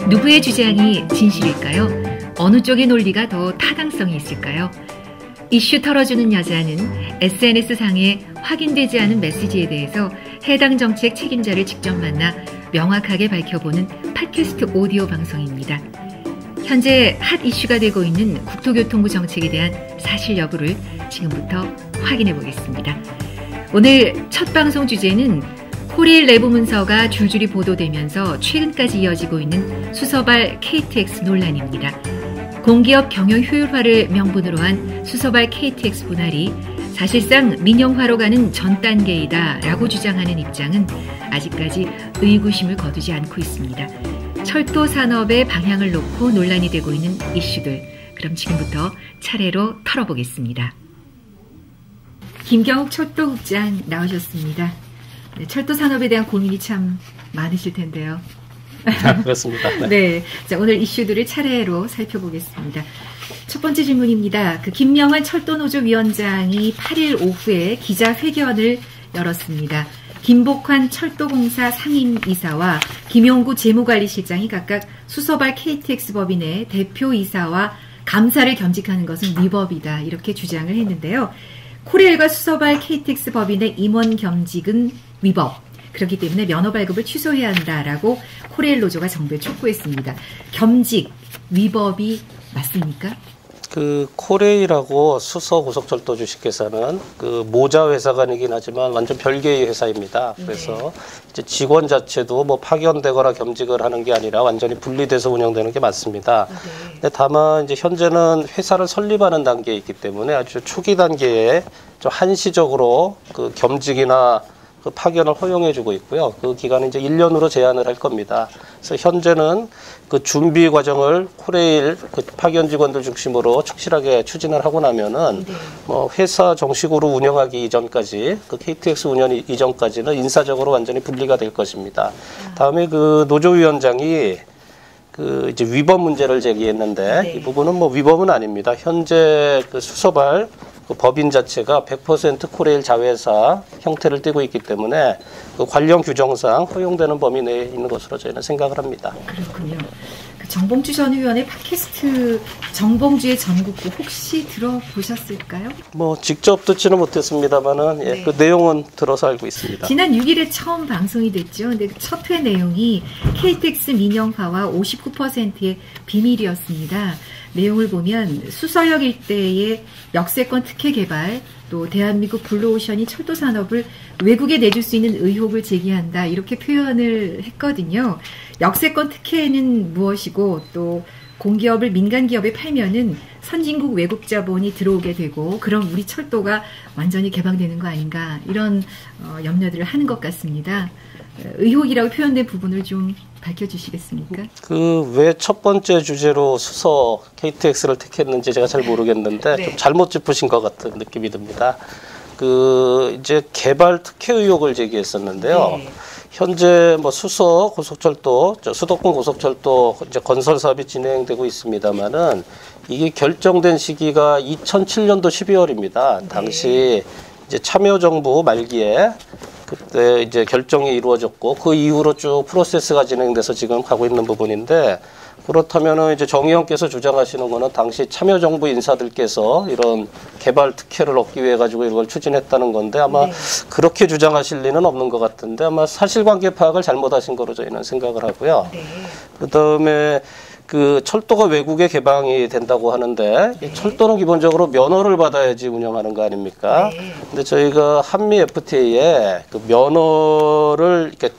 누구의 주장이 진실일까요? 어느 쪽의 논리가 더 타당성이 있을까요? 이슈 털어주는 여자는 SNS상에 확인되지 않은 메시지에 대해서 해당 정책 책임자를 직접 만나 명확하게 밝혀보는 팟캐스트 오디오 방송입니다. 현재 핫 이슈가 되고 있는 국토교통부 정책에 대한 사실 여부를 지금부터 확인해 보겠습니다. 오늘 첫 방송 주제는 코레일 내부 문서가 줄줄이 보도되면서 최근까지 이어지고 있는 수서발 KTX 논란입니다. 공기업 경영 효율화를 명분으로 한 수서발 KTX 분할이 사실상 민영화로 가는 전 단계이다라고 주장하는 입장은 아직까지 의구심을 거두지 않고 있습니다. 철도 산업의 방향을 놓고 논란이 되고 있는 이슈들, 그럼 지금부터 차례로 털어보겠습니다. 김경욱 철도국장 나오셨습니다. 네, 철도 산업에 대한 고민이 참 많으실 텐데요. 그렇습니다. 네. 네, 자, 오늘 이슈들을 차례로 살펴보겠습니다. 첫 번째 질문입니다. 김명환 철도노조 위원장이 8일 오후에 기자회견을 열었습니다. 김복환 철도공사 상임이사와 김용구 재무관리실장이 각각 수서발 KTX 법인의 대표이사와 감사를 겸직하는 것은 위법이다, 이렇게 주장을 했는데요. 코레일과 수서발 KTX 법인의 임원 겸직은 위법, 그렇기 때문에 면허 발급을 취소해야 한다라고 코레일 노조가 정부에 촉구했습니다. 겸직, 위법이 맞습니까? 코레일하고 수서고속철도 주식회사는 모자 회사가 아니긴 하지만 완전 별개의 회사입니다. 그래서 이제 직원 자체도 뭐 파견되거나 겸직을 하는 게 아니라 완전히 분리돼서 운영되는 게 맞습니다. 근데 다만 이제 현재는 회사를 설립하는 단계에 있기 때문에 아주 초기 단계에 좀 한시적으로 겸직이나 파견을 허용해주고 있고요. 그 기간은 이제 1년으로 제한을 할 겁니다. 그래서 현재는 준비 과정을 코레일 파견 직원들 중심으로 충실하게 추진을 하고 나면은 뭐 회사 정식으로 운영하기 이전까지 KTX 운영 이전까지는 인사적으로 완전히 분리가 될 것입니다. 다음에 노조위원장이 이제 위법 문제를 제기했는데 이 부분은 뭐 위법은 아닙니다. 현재 수서발 법인 자체가 100% 코레일 자회사 형태를 띠고 있기 때문에 관련 규정상 허용되는 범위 내에 있는 것으로 저희는 생각을 합니다. 그렇군요. 정봉주 전 의원의 팟캐스트 정봉주의 전국구 혹시 들어보셨을까요? 뭐 직접 듣지는 못했습니다만은 네. 그 내용은 들어서 알고 있습니다. 지난 6일에 처음 방송이 됐죠. 근데 첫 회 내용이 KTX 민영화와 59%의 비밀이었습니다. 내용을 보면 수서역 일대의 역세권 특혜 개발, 또 대한민국 블루오션이 철도 산업을 외국에 내줄 수 있는 의혹을 제기한다, 이렇게 표현을 했거든요. 역세권 특혜는 무엇이고 또 공기업을 민간기업에 팔면은 선진국 외국 자본이 들어오게 되고 그럼 우리 철도가 완전히 개방되는 거 아닌가, 이런 염려들을 하는 것 같습니다. 의혹이라고 표현된 부분을 좀 밝혀주시겠습니까? 왜 첫 번째 주제로 수서 KTX를 택했는지 제가 잘 모르겠는데 좀 잘못 짚으신 것 같은 느낌이 듭니다. 이제 개발 특혜 의혹을 제기했었는데요. 현재 뭐 수서 고속철도, 수도권 고속철도 이제 건설 사업이 진행되고 있습니다만은 이게 결정된 시기가 2007년도 12월입니다. 당시 이제 참여정부 말기에 그때 이제 결정이 이루어졌고 그 이후로 쭉 프로세스가 진행돼서 지금 가고 있는 부분인데, 그렇다면은 이제 정 의원께서 주장하시는 거는 당시 참여정부 인사들께서 이런 개발 특혜를 얻기 위해 가지고 이걸 추진했다는 건데 아마 그렇게 주장하실 리는 없는 것 같은데 아마 사실관계 파악을 잘못하신 거로 저희는 생각을 하고요. 그다음에 철도가 외국에 개방이 된다고 하는데 철도는 기본적으로 면허를 받아야지 운영하는 거 아닙니까? 근데 저희가 한미 FTA에 면허를 이렇게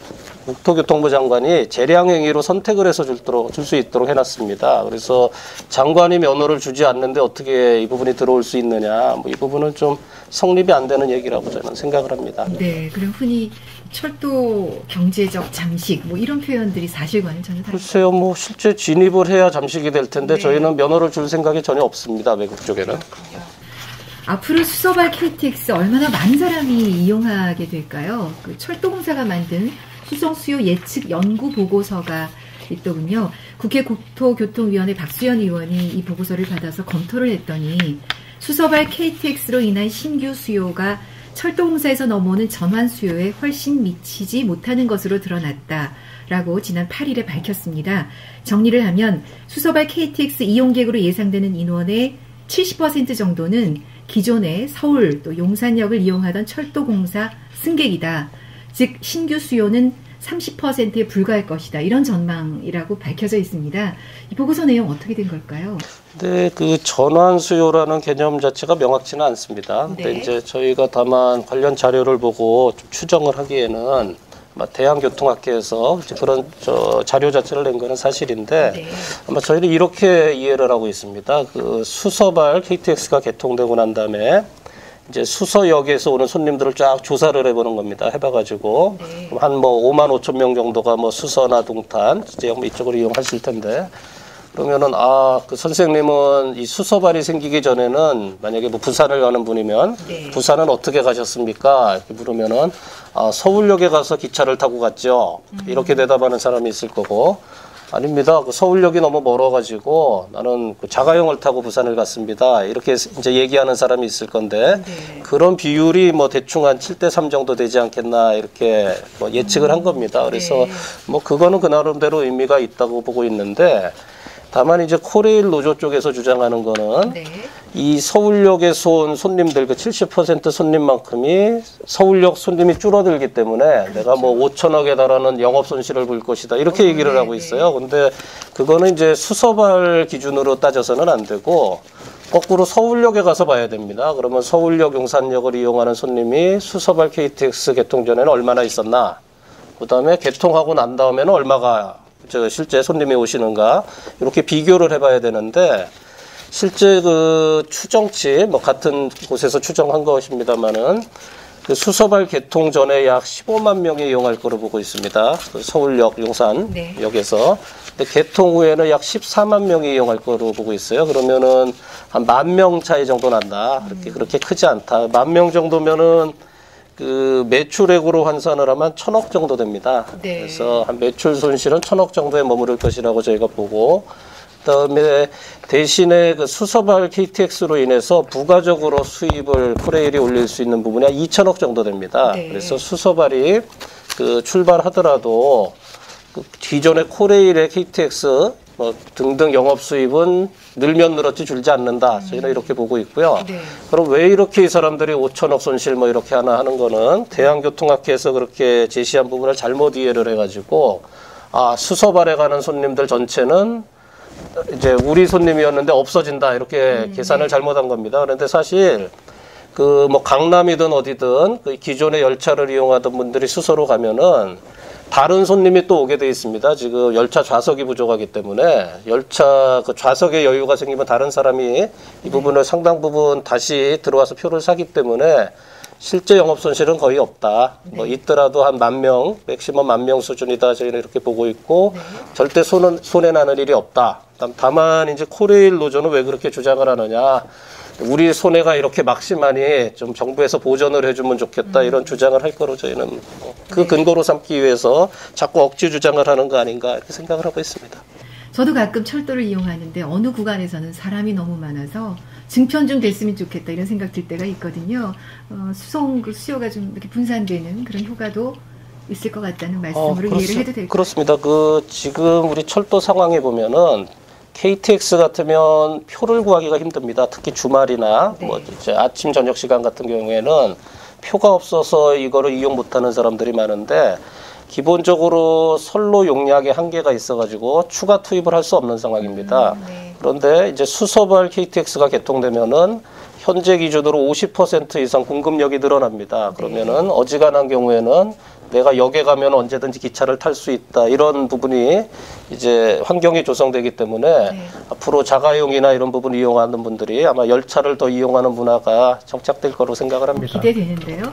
국토교통부 장관이 재량행위로 선택을 해서 줄 수 있도록 해놨습니다. 그래서 장관이 면허를 주지 않는데 어떻게 이 부분이 들어올 수 있느냐, 뭐 이 부분은 좀 성립이 안 되는 얘기라고 저는 생각을 합니다. 네, 그럼 흔히 철도 경제적 잠식 뭐 이런 표현들이 사실과는 전혀 다르죠. 글쎄요, 뭐 실제 진입을 해야 잠식이 될 텐데 저희는 면허를 줄 생각이 전혀 없습니다. 외국 쪽에는. 앞으로 수서발 KTX 얼마나 많은 사람이 이용하게 될까요? 철도공사가 만든 수송수요 예측 연구 보고서가 있더군요. 국회 국토교통위원회 박수현 의원이 이 보고서를 받아서 검토를 했더니 수서발 KTX로 인한 신규 수요가 철도공사에서 넘어오는 전환 수요에 훨씬 미치지 못하는 것으로 드러났다라고 지난 8일에 밝혔습니다. 정리를 하면 수서발 KTX 이용객으로 예상되는 인원의 70% 정도는 기존의 서울 또 용산역을 이용하던 철도공사 승객이다. 즉 신규 수요는 30%에 불과할 것이다. 이런 전망이라고 밝혀져 있습니다. 이 보고서 내용 어떻게 된 걸까요? 네, 그 전환 수요라는 개념 자체가 명확치는 않습니다. 네. 근데 이제 저희가 다만 관련 자료를 보고 좀 추정을 하기에는 대한교통학회에서 그런 자료 자체를 낸 거는 사실인데 네. 아마 저희는 이렇게 이해를 하고 있습니다. 그 수서발 KTX가 개통되고 난 다음에 이제 수서역에서 오는 손님들을 쫙 조사를 해보는 겁니다. 해봐가지고 네. 한 5만 5천 명 정도가 수서나 동탄 이제 이쪽으로 이용하실 텐데 그러면은 그 선생님은 이 수서발이 생기기 전에는 만약에 부산을 가는 분이면 네. 부산은 어떻게 가셨습니까? 이렇게 물으면은 서울역에 가서 기차를 타고 갔죠. 이렇게 대답하는 사람이 있을 거고. 아닙니다. 그 서울역이 너무 멀어가지고 나는 그 자가용을 타고 부산을 갔습니다. 이렇게 이제 얘기하는 사람이 있을 건데 네. 그런 비율이 대충 한 7대3 정도 되지 않겠나 이렇게 예측을 한 겁니다. 그래서 네. 그거는 그 나름대로 의미가 있다고 보고 있는데 다만 이제 코레일 노조 쪽에서 주장하는 거는 네. 이 서울역에서 온 손님들 그 70% 손님만큼이 서울역 손님이 줄어들기 때문에 내가 5천억에 달하는 영업 손실을 볼 것이다 이렇게 얘기를 하고 있어요. 근데 그거는 이제 수서발 기준으로 따져서는 안 되고 거꾸로 서울역에 가서 봐야 됩니다. 그러면 서울역 용산역을 이용하는 손님이 수서발 KTX 개통 전에는 얼마나 있었나? 그다음에 개통하고 난 다음에는 얼마가 실제 손님이 오시는가 이렇게 비교를 해봐야 되는데 실제 그 추정치 같은 곳에서 추정한 것입니다만은 그 수서발 개통 전에 약 15만 명이 이용할 거로 보고 있습니다. 그 서울역 용산역에서. 근데 개통 후에는 약 14만 명이 이용할 거로 보고 있어요. 그러면은 한 10,000명 차이 정도 난다. 그렇게 크지 않다. 10,000명 정도면은 그 매출액으로 환산을 하면 1,000억 정도 됩니다. 네. 그래서 한 매출 손실은 1,000억 정도에 머무를 것이라고 저희가 보고 그다음에 대신에 그 수서발 KTX로 인해서 부가적으로 수입을 코레일이 올릴 수 있는 부분이 한 2,000억 정도 됩니다. 네. 그래서 수서발이 그 출발하더라도 그 기존의 코레일의 KTX 등등 영업 수입은 늘면 늘었지 줄지 않는다. 저희는 이렇게 보고 있고요. 네. 그럼 왜 이렇게 이 사람들이 5천억 손실 이렇게 하나 하는 거는 대한교통학회에서 그렇게 제시한 부분을 잘못 이해를 해가지고 수서발에 가는 손님들 전체는 이제 우리 손님이었는데 없어진다 이렇게 계산을 잘못한 겁니다. 그런데 사실 그 강남이든 어디든 그 기존의 열차를 이용하던 분들이 수서로 가면은 다른 손님이 또 오게 돼 있습니다. 지금 열차 좌석이 부족하기 때문에 열차 그 좌석에 여유가 생기면 다른 사람이 이 부분을 상당 부분 다시 들어와서 표를 사기 때문에 실제 영업 손실은 거의 없다. 있더라도 한 10,000명, 맥시멈 10,000명 수준이다. 저희는 이렇게 보고 있고 절대 손해 나는 일이 없다. 다만 이제 코레일 노조는 왜 그렇게 주장을 하느냐? 우리 손해가 이렇게 막심하니 좀 정부에서 보전을 해주면 좋겠다 이런 주장을 할 거로 저희는 그 근거로 삼기 위해서 자꾸 억지 주장을 하는 거 아닌가 이렇게 생각을 하고 있습니다. 저도 가끔 철도를 이용하는데 어느 구간에서는 사람이 너무 많아서 증편 좀 됐으면 좋겠다 이런 생각 들 때가 있거든요. 수송 그 수요가 좀 이렇게 분산되는 그런 효과도 있을 것 같다는 말씀으로 이해를 해도 될까요? 그렇습니다. 지금 우리 철도 상황에 보면은 KTX 같으면 표를 구하기가 힘듭니다. 특히 주말이나 이제 아침 저녁 시간 같은 경우에는 표가 없어서 이거를 이용 못하는 사람들이 많은데 기본적으로 선로 용량의 한계가 있어가지고 추가 투입을 할 수 없는 상황입니다. 그런데 이제 수서발 KTX가 개통되면은 현재 기준으로 50% 이상 공급력이 늘어납니다. 그러면은 어지간한 경우에는 내가 역에 가면 언제든지 기차를 탈 수 있다. 이런 부분이 이제 환경이 조성되기 때문에 앞으로 자가용이나 이런 부분을 이용하는 분들이 아마 열차를 더 이용하는 문화가 정착될 거로 생각을 합니다. 기대되는데요.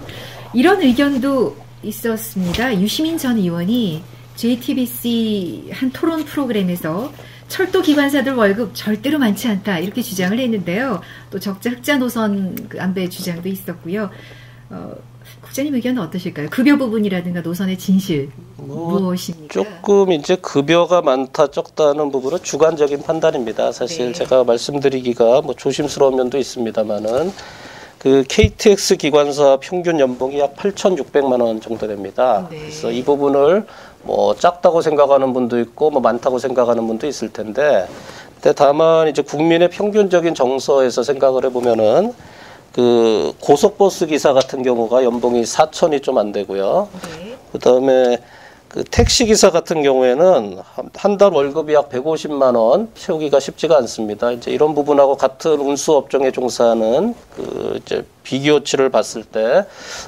이런 의견도 있었습니다. 유시민 전 의원이 JTBC 한 토론 프로그램에서 철도 기관사들 월급 절대로 많지 않다 이렇게 주장을 했는데요. 또 적자 흑자 노선 그 안배 주장도 있었고요. 국장님 의견은 어떠실까요? 급여 부분이라든가 노선의 진실 무엇입니까? 조금 이제 급여가 많다 적다는 부분은 주관적인 판단입니다. 사실 제가 말씀드리기가 조심스러운 면도 있습니다만은 그 KTX 기관사 평균 연봉이 약 8,600만 원 정도 됩니다. 네. 그래서 이 부분을 뭐 작다고 생각하는 분도 있고 뭐 많다고 생각하는 분도 있을 텐데, 근데 다만 이제 국민의 평균적인 정서에서 생각을 해보면은 그 고속버스 기사 같은 경우가 연봉이 4천이 좀 안 되고요. 네. 그다음에 그 택시 기사 같은 경우에는 한 달 월급이 약 150만 원 채우기가 쉽지가 않습니다. 이제 이런 부분하고 같은 운수 업종에 종사하는 그 이제 비교치를 봤을 때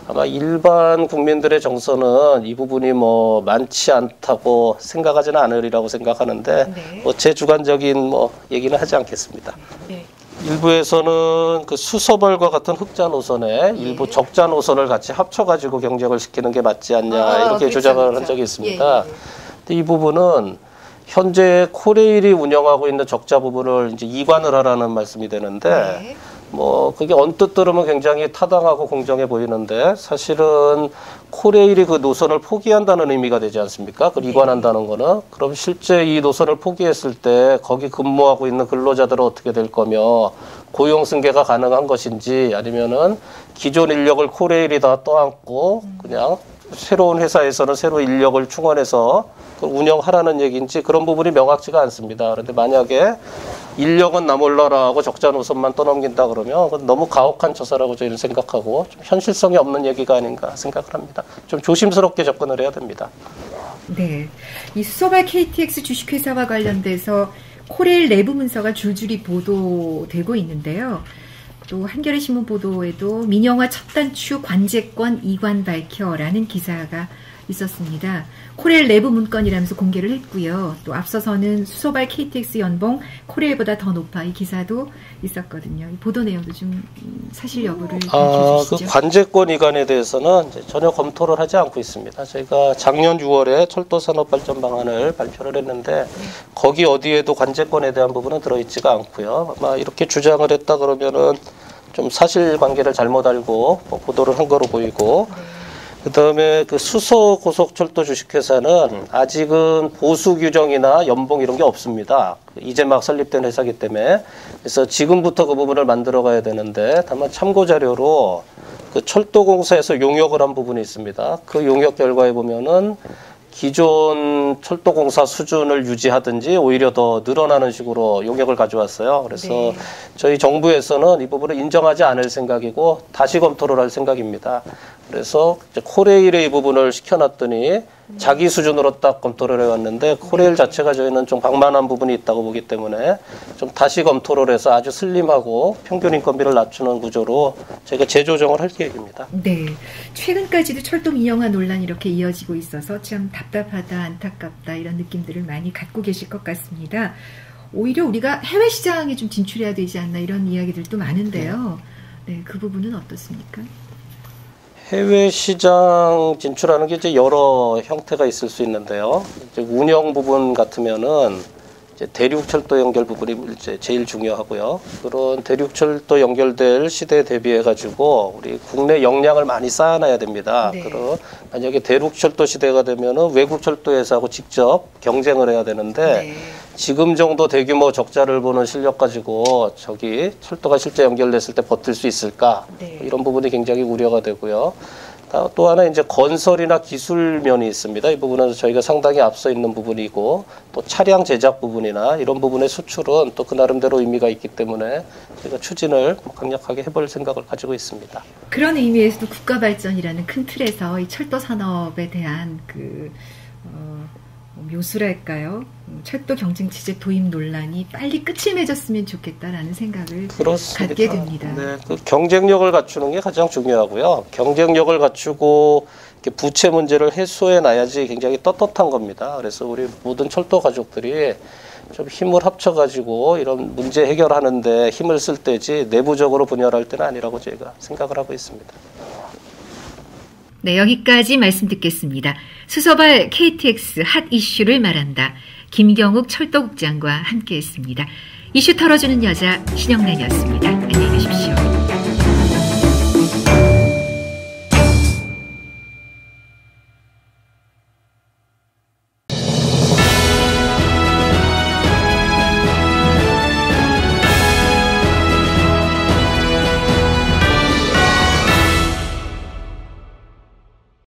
아마 일반 국민들의 정서는 이 부분이 뭐 많지 않다고 생각하지는 않으리라고 생각하는데 네. 뭐 제 주관적인 뭐 얘기는 하지 않겠습니다. 네. 일부에서는 그 수서발과 같은 흑자 노선에 일부 적자 노선을 같이 합쳐가지고 경쟁을 시키는 게 맞지 않냐 이렇게 그렇죠, 주장을 그렇죠. 한 적이 있습니다. 예, 예. 근데 이 부분은 현재 코레일이 운영하고 있는 적자 부분을 이제 이관을 하라는 말씀이 되는데 네. 뭐 그게 언뜻 들으면 굉장히 타당하고 공정해 보이는데 사실은 코레일이 그 노선을 포기한다는 의미가 되지 않습니까? 그걸 이관한다는 거는. 그럼 실제 이 노선을 포기했을 때 거기 근무하고 있는 근로자들은 어떻게 될 거며 고용 승계가 가능한 것인지 아니면은 기존 인력을 코레일이 다 떠안고 그냥 새로운 회사에서는 새로 인력을 충원해서 그걸 운영하라는 얘기인지 그런 부분이 명확지가 않습니다. 그런데 만약에 인력은 나 몰라라 하고 적자 노선만 떠넘긴다 그러면 그건 너무 가혹한 처사라고 저희는 생각하고 좀 현실성이 없는 얘기가 아닌가 생각을 합니다. 좀 조심스럽게 접근을 해야 됩니다. 네. 이 수서발 KTX 주식회사와 관련돼서 코레일 내부 문서가 줄줄이 보도되고 있는데요. 또 한겨레 신문 보도에도 민영화 첫 단추 관제권 이관 밝혀라는 기사가 있었습니다. 코레일 내부 문건이라면서 공개를 했고요. 또 앞서서는 수서발 KTX 연봉 코레일보다 더 높아 이 기사도 있었거든요. 이 보도 내용도 좀 사실 여부를 밝혀주시죠. 그 관제권 이관에 대해서는 이제 전혀 검토를 하지 않고 있습니다. 저희가 작년 6월에 철도산업발전 방안을 발표를 했는데 거기 어디에도 관제권에 대한 부분은 들어있지가 않고요. 아마 이렇게 주장을 했다 그러면은 좀 사실관계를 잘못 알고 뭐 보도를 한 거로 보이고 그다음에 그 수서 고속철도 주식회사는 아직은 보수 규정이나 연봉 이런 게 없습니다. 이제 막 설립된 회사이기 때문에 그래서 지금부터 그 부분을 만들어 가야 되는데 다만 참고 자료로 그 철도공사에서 용역을 한 부분이 있습니다. 그 용역 결과에 보면은 기존 철도공사 수준을 유지하든지 오히려 더 늘어나는 식으로 용역을 가져왔어요. 그래서 네. 저희 정부에서는 이 부분을 인정하지 않을 생각이고 다시 검토를 할 생각입니다. 그래서 이제 코레일의 이 부분을 시켜놨더니 자기 수준으로 딱 검토를 해왔는데 코레일 자체가 저희는 좀 방만한 부분이 있다고 보기 때문에 좀 다시 검토를 해서 아주 슬림하고 평균 인건비를 낮추는 구조로 저희가 재조정을 할 계획입니다. 네. 최근까지도 철도 민영화 논란이 이렇게 이어지고 있어서 참 답답하다, 안타깝다 이런 느낌들을 많이 갖고 계실 것 같습니다. 오히려 우리가 해외 시장에 좀 진출해야 되지 않나 이런 이야기들도 많은데요. 네, 그 부분은 어떻습니까? 해외 시장 진출하는 게 이제 여러 형태가 있을 수 있는데요. 이제 운영 부분 같으면은 이제 대륙철도 연결 부분이 이제 제일 중요하고요. 그런 대륙철도 연결될 시대에 대비해 가지고 우리 국내 역량을 많이 쌓아놔야 됩니다. 네. 그리고 만약에 대륙철도 시대가 되면은 외국 철도 회사하고 직접 경쟁을 해야 되는데 네. 지금 정도 대규모 적자를 보는 실력 가지고 저기 철도가 실제 연결됐을 때 버틸 수 있을까? 네. 이런 부분이 굉장히 우려가 되고요. 또 하나 이제 건설이나 기술 면이 있습니다. 이 부분은 저희가 상당히 앞서 있는 부분이고 또 차량 제작 부분이나 이런 부분의 수출은 또 그 나름대로 의미가 있기 때문에 저희가 추진을 강력하게 해볼 생각을 가지고 있습니다. 그런 의미에서도 국가 발전이라는 큰 틀에서 이 철도 산업에 대한 묘수랄까요? 철도 경쟁 체제 도입 논란이 빨리 끝을 맺었으면 좋겠다라는 생각을 그렇습니다. 갖게 됩니다. 네, 그 경쟁력을 갖추는 게 가장 중요하고요. 경쟁력을 갖추고 이렇게 부채 문제를 해소해 놔야지 굉장히 떳떳한 겁니다. 그래서 우리 모든 철도 가족들이 좀 힘을 합쳐가지고 이런 문제 해결하는데 힘을 쓸 때지 내부적으로 분열할 때는 아니라고 저희가 생각을 하고 있습니다. 네, 여기까지 말씀 듣겠습니다. 수서발 KTX 핫 이슈를 말한다. 김경욱 철도국장과 함께했습니다. 이슈 털어주는 여자 신영란이었습니다. 안녕히 계십시오.